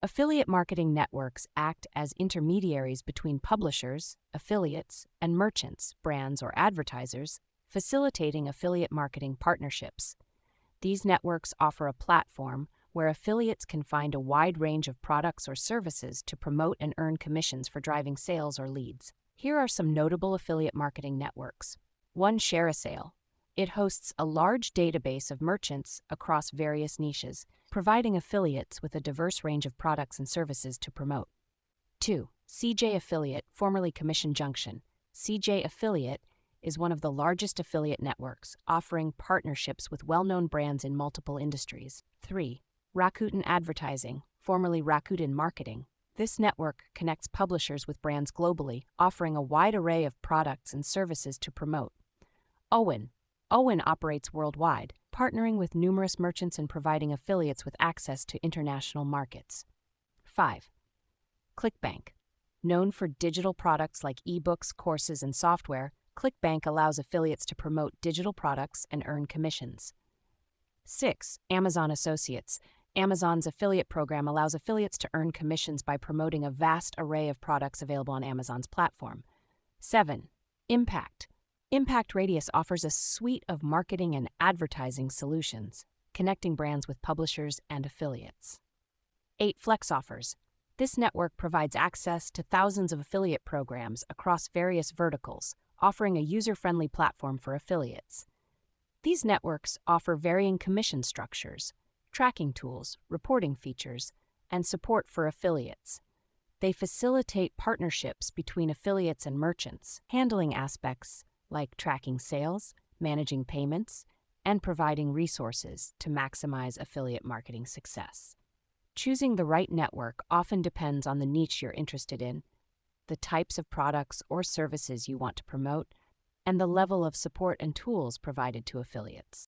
Affiliate marketing networks act as intermediaries between publishers, affiliates, and merchants, brands, or advertisers, facilitating affiliate marketing partnerships. These networks offer a platform where affiliates can find a wide range of products or services to promote and earn commissions for driving sales or leads. Here are some notable affiliate marketing networks. 1. ShareASale. It hosts a large database of merchants across various niches, providing affiliates with a diverse range of products and services to promote. 2. CJ Affiliate, formerly Commission Junction. CJ Affiliate is one of the largest affiliate networks, offering partnerships with well-known brands in multiple industries. 3. Rakuten Advertising, formerly Rakuten Marketing. This network connects publishers with brands globally, offering a wide array of products and services to promote. Owen. Owen operates worldwide, partnering with numerous merchants and providing affiliates with access to international markets. 5. ClickBank. Known for digital products like ebooks, courses, and software, ClickBank allows affiliates to promote digital products and earn commissions. 6. Amazon Associates. Amazon's affiliate program allows affiliates to earn commissions by promoting a vast array of products available on Amazon's platform. 7. Impact. Impact Radius offers a suite of marketing and advertising solutions, connecting brands with publishers and affiliates. 8. Flex Offers. This network provides access to thousands of affiliate programs across various verticals, offering a user-friendly platform for affiliates. These networks offer varying commission structures, tracking tools, reporting features, and support for affiliates. They facilitate partnerships between affiliates and merchants, handling aspects like tracking sales, managing payments, and providing resources to maximize affiliate marketing success. Choosing the right network often depends on the niche you're interested in, the types of products or services you want to promote, and the level of support and tools provided to affiliates.